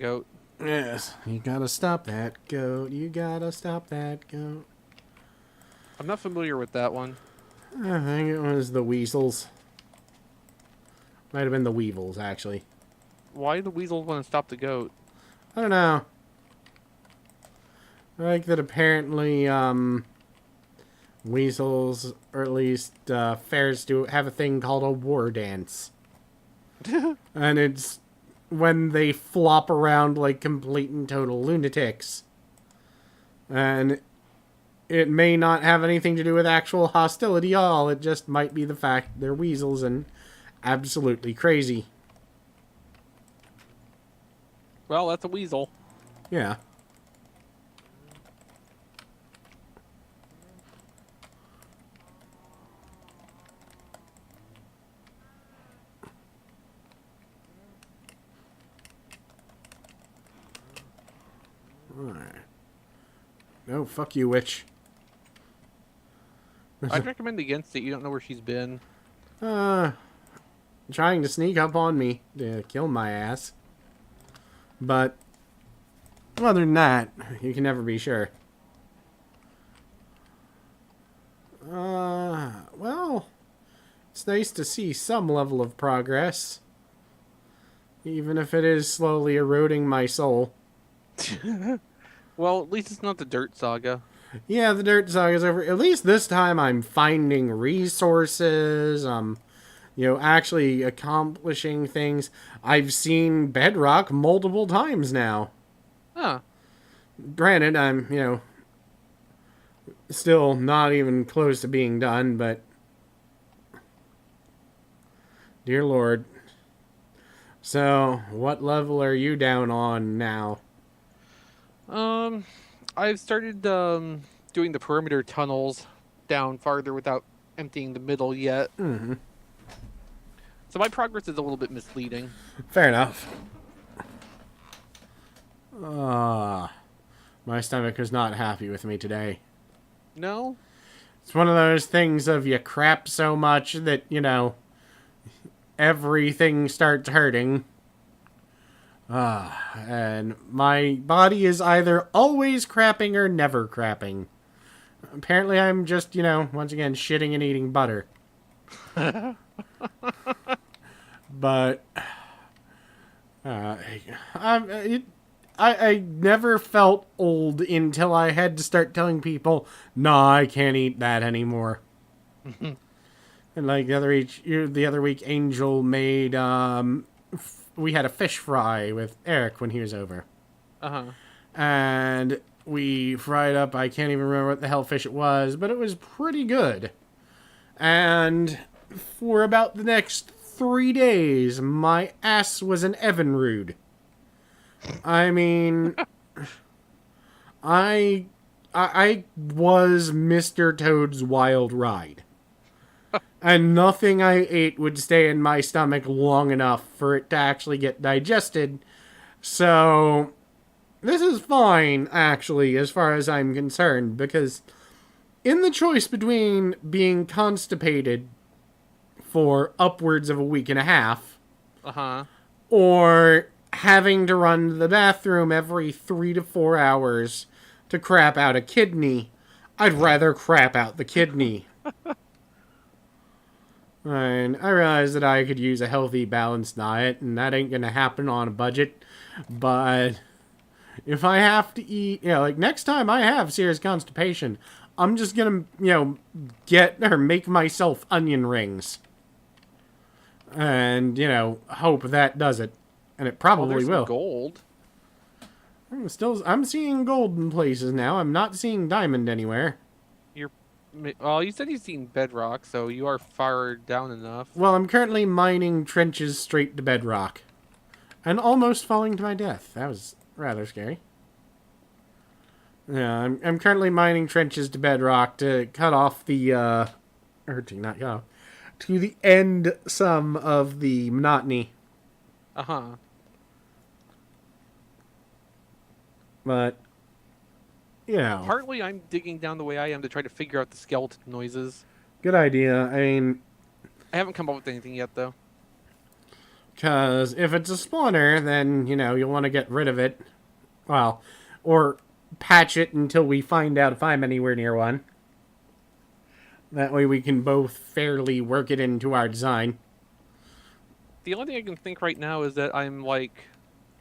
goat. Yes, you gotta stop that goat. You gotta stop that goat. I'm not familiar with that one. I think it was the weasels. Might have been the weevils, actually. Why do the weasels want to stop the goat? I don't know. I like that apparently, weasels, or at least, fairs do have a thing called a war dance. And it's when they flop around like complete and total lunatics. And it may not have anything to do with actual hostility at all. It just might be the fact they're weasels and absolutely crazy. Well, that's a weasel. Yeah. Alright. No, fuck you, witch. I'd recommend against it. You don't know where she's been. Trying to sneak up on me to kill my ass. But other than that, you can never be sure. Well, it's nice to see some level of progress. Even if it is slowly eroding my soul. Well, at least it's not the Dirt Saga. Yeah, the Dirt Saga's over. At least this time I'm finding resources. Actually accomplishing things. I've seen Bedrock multiple times now. Huh. Granted, I'm, still not even close to being done, but dear Lord. So, what level are you down on now? I've started doing the perimeter tunnels down farther without emptying the middle yet. Mm-hmm. So my progress is a little bit misleading. Fair enough. My stomach is not happy with me today. No? It's one of those things of you crap so much that, everything starts hurting. And my body is either always crapping or never crapping. Apparently I'm just, once again, shitting and eating butter. But I never felt old until I had to start telling people, "Nah, I can't eat that anymore." And like the other week, Angel made we had a fish fry with Eric when he was over. And we fried up. I can't even remember what the hell fish it was, but it was pretty good. And for about the next 3 days, my ass was an Evinrude. I mean, I was Mr. Toad's Wild Ride. And nothing I ate would stay in my stomach long enough for it to actually get digested. So, this is fine, actually, as far as I'm concerned, because in the choice between being constipated for upwards of a week and a half, or having to run to the bathroom every 3 to 4 hours to crap out a kidney, I'd rather crap out the kidney. And I realized that I could use a healthy, balanced diet, and that ain't gonna happen on a budget. But if I have to eat, like next time I have serious constipation, I'm just gonna, get or make myself onion rings. And, hope that does it. And it probably will. Gold. I'm seeing gold in places now. I'm not seeing diamond anywhere. Well, you said you've seen bedrock, so you are far down enough. Well, I'm currently mining trenches straight to bedrock. And almost falling to my death. That was rather scary. Yeah, I'm currently mining trenches to bedrock to cut off the, to the end some of the monotony. But, partly I'm digging down the way I am to try to figure out the skeleton noises. Good idea. I mean, I haven't come up with anything yet, though. Because if it's a spawner, then, you'll want to get rid of it. Well, or patch it until we find out if I'm anywhere near one. That way we can both fairly work it into our design. The only thing I can think right now is that I'm like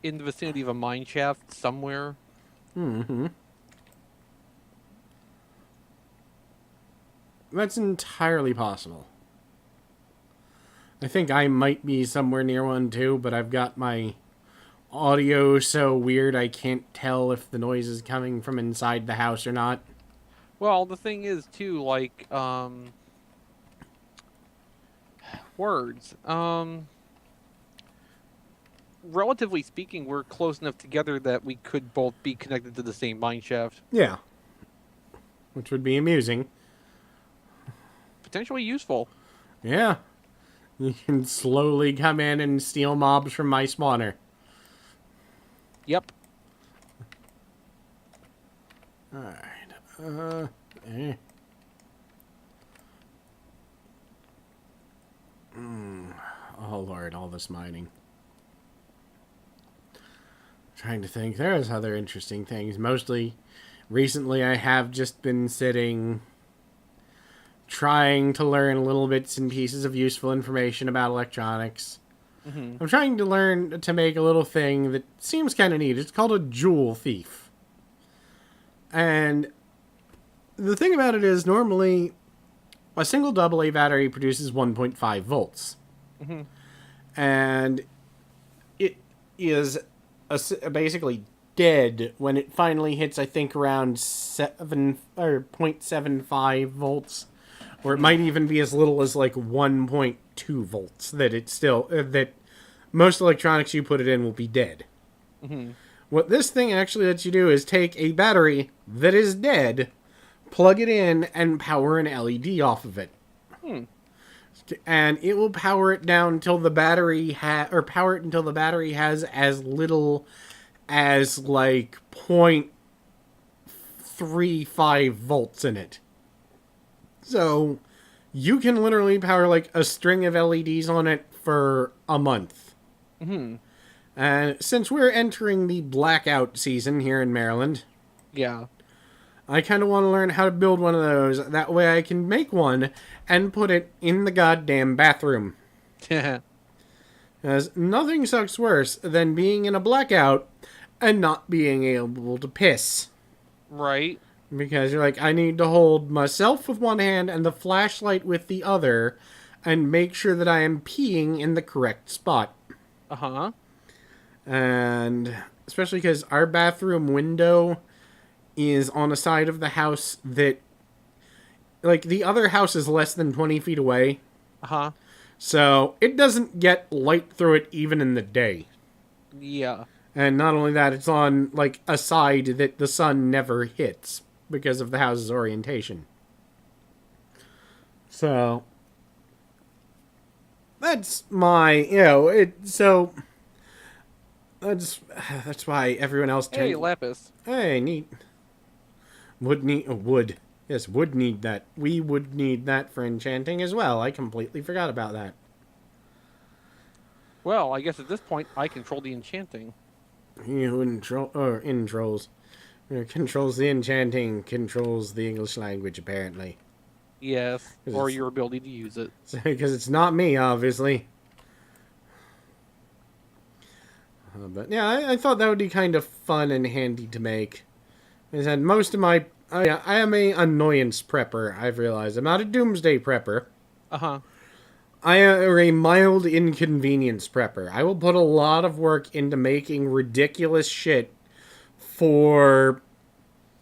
in the vicinity of a mine shaft somewhere. Mm-hmm. That's entirely possible. I think I might be somewhere near one too, but I've got my audio so weird I can't tell if the noise is coming from inside the house or not. Well, the thing is too, like, words. Relatively speaking, we're close enough together that we could both be connected to the same mine shaft. Yeah. Which would be amusing. Potentially useful. Yeah. You can slowly come in and steal mobs from my spawner. Yep. Alright. Eh. Oh lord, all this mining. Trying to think. There's other interesting things. Mostly, recently I have just been sitting trying to learn little bits and pieces of useful information about electronics. Mm-hmm. I'm trying to learn to make a little thing that seems kind of neat. It's called a jewel thief. And the thing about it is, normally, a single AA battery produces 1.5 volts. Mm-hmm. And it is basically dead when it finally hits, I think, around 0.75 volts. Or it might even be as little as like 1.2 volts that it's still, that most electronics you put it in will be dead. Mm-hmm. What this thing actually lets you do is take a battery that is dead, plug it in, and power an LED off of it. Hmm. And it will power it down until the battery power it until the battery has as little as like 0.35 volts in it. So you can literally power like a string of LEDs on it for a month. Mm-hmm. And since we're entering the blackout season here in Maryland, Yeah. I kind of want to learn how to build one of those. That way I can make one and put it in the goddamn bathroom. Because nothing sucks worse than being in a blackout and not being able to piss. Right. Because you're like, I need to hold myself with one hand and the flashlight with the other and make sure that I am peeing in the correct spot. Uh-huh. And especially because our bathroom window is on a side of the house that, like, the other house is less than 20 feet away. Uh-huh. So it doesn't get light through it even in the day. Yeah. And not only that, it's on, like, a side that the sun never hits because of the house's orientation. So that's my, so that's why everyone else Hey, lapis. Hey, neat. Wood. Yes, would need that. We would need that for enchanting as well. I completely forgot about that. Well, I guess at this point, I control the enchanting. Controls the enchanting, controls the English language, apparently. Yes, or your ability to use it. Because it's not me, obviously. But yeah, I thought that would be kind of fun and handy to make. I said most of my... I am a annoyance prepper, I've realized. I'm not a doomsday prepper. Uh-huh. I am a mild inconvenience prepper. I will put a lot of work into making ridiculous shit for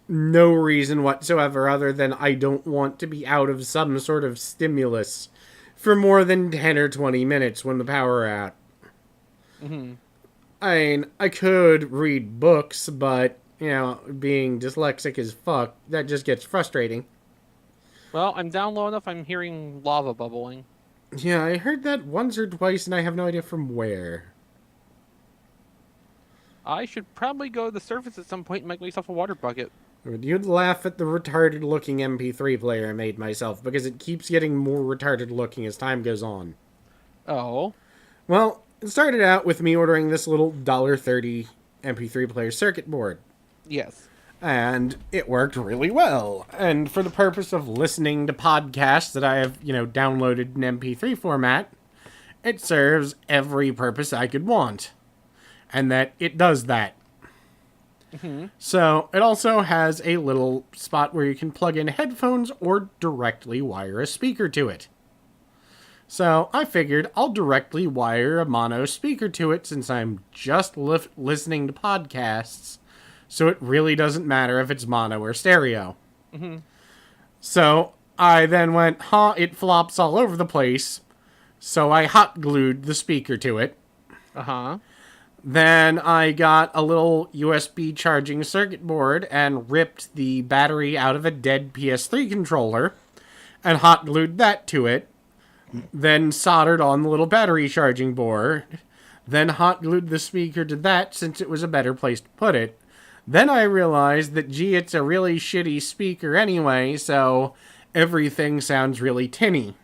no reason whatsoever other than I don't want to be out of some sort of stimulus for more than 10 or 20 minutes when the power out. Mm-hmm. I mean, I could read books, but, being dyslexic as fuck, that just gets frustrating. Well, I'm down low enough, I'm hearing lava bubbling. Yeah, I heard that once or twice, and I have no idea from where. I should probably go to the surface at some point and make myself a water bucket. You'd laugh at the retarded-looking MP3 player I made myself, because it keeps getting more retarded-looking as time goes on. Oh. Well, It started out with me ordering this little $1.30 MP3 player circuit board. Yes. And it worked really well. And for the purpose of listening to podcasts that I have, downloaded in MP3 format, it serves every purpose I could want. And that it does that. Mm-hmm. So it also has a little spot where you can plug in headphones or directly wire a speaker to it. So I figured I'll directly wire a mono speaker to it since I'm just listening to podcasts. So it really doesn't matter if it's mono or stereo. Mm-hmm. So I then went, it flops all over the place. So I hot glued the speaker to it. Uh-huh. Then I got a little USB charging circuit board and ripped the battery out of a dead PS3 controller and hot glued that to it. Then soldered on the little battery charging board. Then hot glued the speaker to that since it was a better place to put it. Then I realized that, it's a really shitty speaker anyway, so everything sounds really tinny.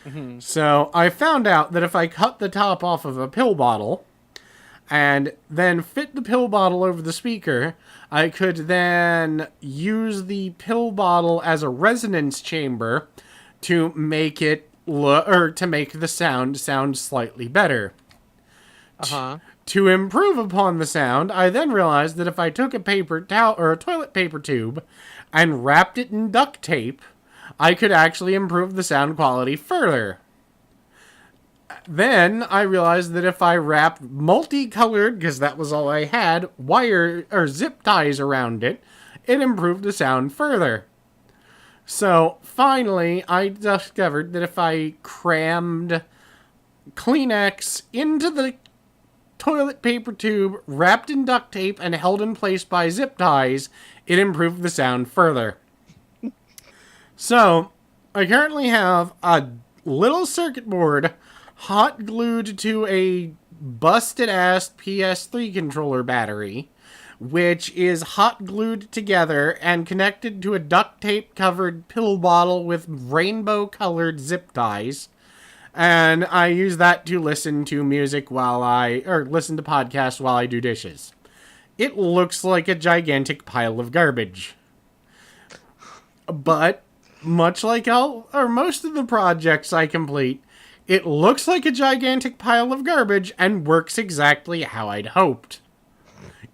Mm-hmm. So I found out that if I cut the top off of a pill bottle and then fit the pill bottle over the speaker, I could then use the pill bottle as a resonance chamber to make it to make the sound slightly better. Uh-huh. To improve upon the sound, I then realized that if I took a paper towel or a toilet paper tube and wrapped it in duct tape, I could actually improve the sound quality further. Then I realized that if I wrapped multicolored, because that was all I had, wire or zip ties around it, it improved the sound further. So finally, I discovered that if I crammed Kleenex into the toilet paper tube, wrapped in duct tape, and held in place by zip ties, it improved the sound further. So, I currently have a little circuit board hot glued to a busted-ass PS3 controller battery, which is hot glued together and connected to a duct tape-covered pill bottle with rainbow-colored zip ties. And I use that to listen to music listen to podcasts while I do dishes. It looks like a gigantic pile of garbage. But, much like most of the projects I complete, it looks like a gigantic pile of garbage and works exactly how I'd hoped.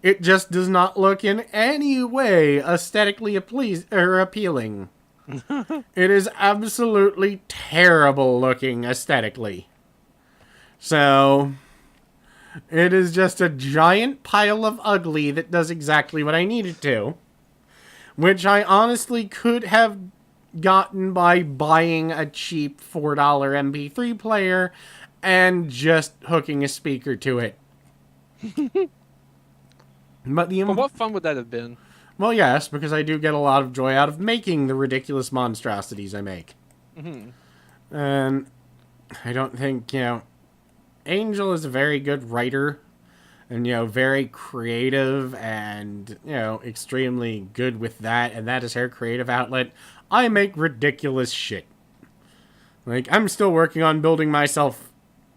It just does not look in any way aesthetically appealing. It is absolutely terrible looking aesthetically. So, it is just a giant pile of ugly that does exactly what I need it to. Which I honestly could have gotten by buying a cheap $4 MP3 player and just hooking a speaker to it. But what fun would that have been? Well, yes, because I do get a lot of joy out of making the ridiculous monstrosities I make. Mm-hmm. And I don't think, Angel is a very good writer and, very creative and, extremely good with that. And that is her creative outlet. I make ridiculous shit. Like, I'm still working on building myself,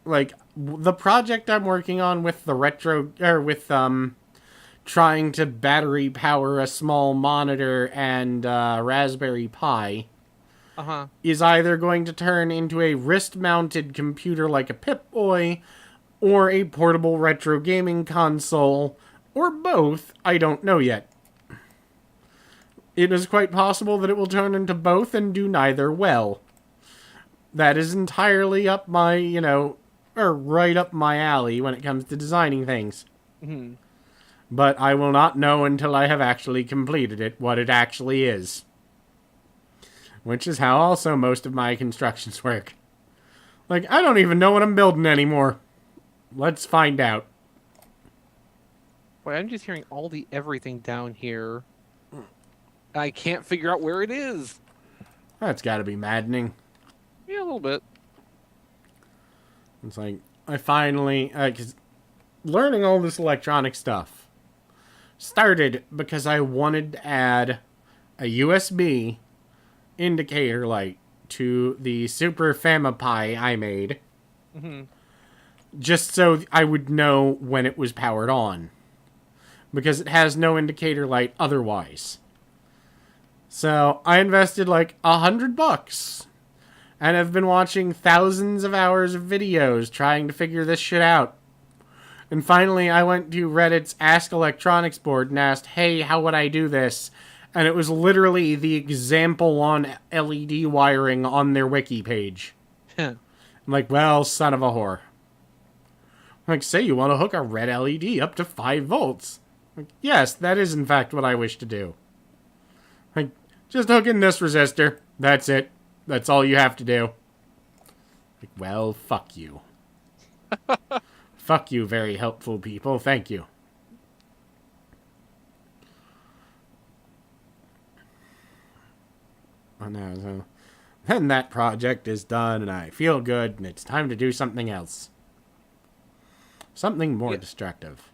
the project I'm working on with trying to battery power a small monitor and Raspberry Pi is either going to turn into a wrist-mounted computer like a Pip-Boy or a portable retro gaming console, or both, I don't know yet. It is quite possible that it will turn into both and do neither well. That is entirely up my, right up my alley when it comes to designing things. Mm-hmm. But I will not know until I have actually completed it what it actually is. Which is how also most of my constructions work. I don't even know what I'm building anymore. Let's find out. Wait, I'm just hearing all the everything down here. I can't figure out where it is. That's gotta be maddening. Yeah, a little bit. It's I finally... 'cause learning all this electronic stuff started because I wanted to add a USB indicator light to the Super Famipi I made. Mm-hmm. just so I would know when it was powered on, because it has no indicator light otherwise. So I invested like $100 and have been watching thousands of hours of videos trying to figure this shit out. And finally, I went to Reddit's Ask Electronics board and asked, hey, how would I do this? And it was literally the example on LED wiring on their wiki page. I'm like, well, son of a whore. Like, say you want to hook a red LED up to 5 volts. Like, yes, that is in fact what I wish to do. Like, just hook in this resistor. That's it. That's all you have to do. Like, well, fuck you. Fuck you, very helpful people. Thank you. Oh, no, so then that project is done, and I feel good, and it's time to do something else. Something more destructive.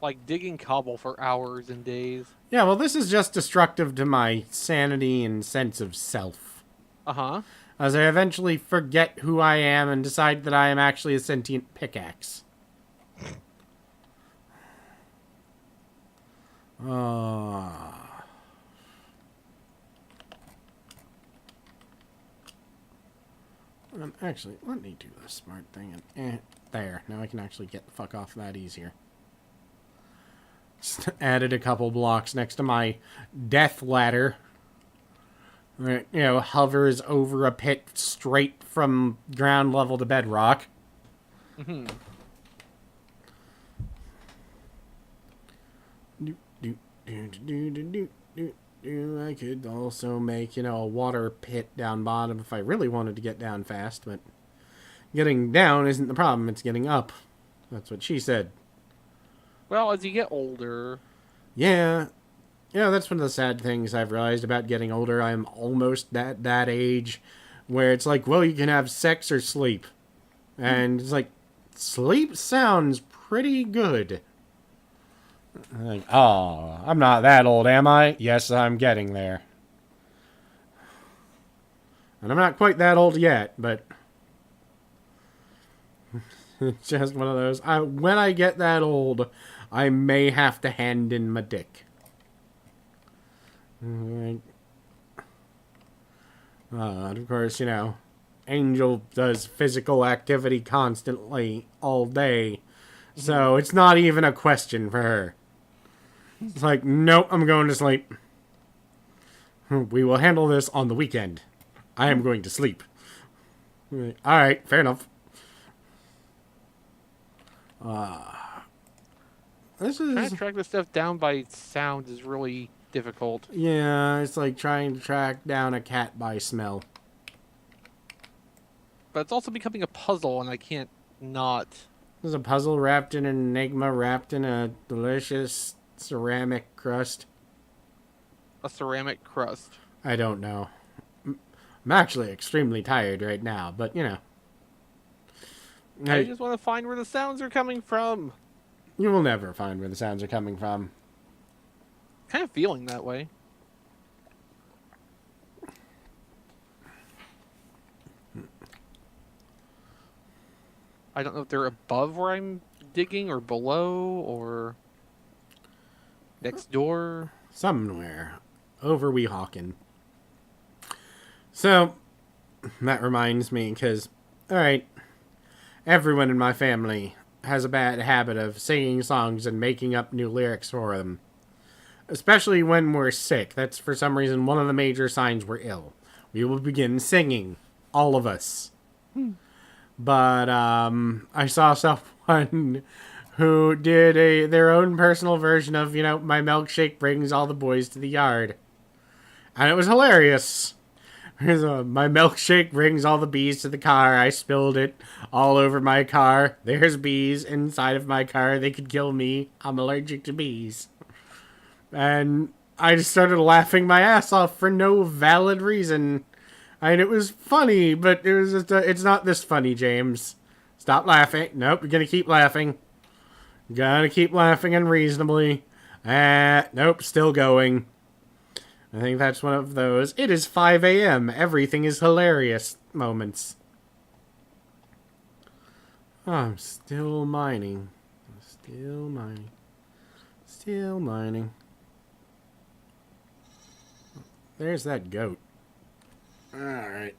Like digging cobble for hours and days. Yeah, well, this is just destructive to my sanity and sense of self. Uh-huh. As I eventually forget who I am and decide that I am actually a sentient pickaxe. Actually, let me do the smart thing. And, there. Now I can actually get the fuck off that easier. Just added a couple blocks next to my death ladder. It, hovers over a pit straight from ground level to bedrock. Mm-hmm. I could also make, a water pit down bottom if I really wanted to get down fast, but getting down isn't the problem, it's getting up. That's what she said. Well, as you get older... Yeah. That's one of the sad things I've realized about getting older. I'm almost at that age where it's like, well, you can have sex or sleep. And it's like, sleep sounds pretty good. Like, oh, I'm not that old, am I? Yes, I'm getting there. And I'm not quite that old yet, but it's just one of those. When I get that old, I may have to hand in my dick. Of course, Angel does physical activity constantly all day. So it's not even a question for her. It's like, nope, I'm going to sleep. We will handle this on the weekend. I am going to sleep. Alright, fair enough. This is... Trying to track this stuff down by sound is really difficult. Yeah, it's like trying to track down a cat by smell. But it's also becoming a puzzle, and I can't not... There's a puzzle wrapped in an enigma, wrapped in a delicious ceramic crust. A ceramic crust. I don't know. I'm actually extremely tired right now, but, I just want to find where the sounds are coming from. You will never find where the sounds are coming from. Kind of feeling that way. I don't know if they're above where I'm digging or below or next door. Somewhere. Over Weehawken. So, that reminds me, because, alright, everyone in my family has a bad habit of singing songs and making up new lyrics for them. Especially when we're sick. That's, for some reason, one of the major signs we're ill. We will begin singing. All of us. But, I saw someone who did their own personal version of, my milkshake brings all the boys to the yard. And it was hilarious. My milkshake brings all the bees to the car. I spilled it all over my car. There's bees inside of my car. They could kill me. I'm allergic to bees. And I just started laughing my ass off for no valid reason. And it was funny, but it was just it's not this funny, James. Stop laughing. Nope, you're gonna keep laughing. Gotta keep laughing unreasonably. Nope, still going. I think that's one of those, it is 5 a.m., everything is hilarious moments. I'm still mining. Still mining. Still mining. There's that goat. Alright.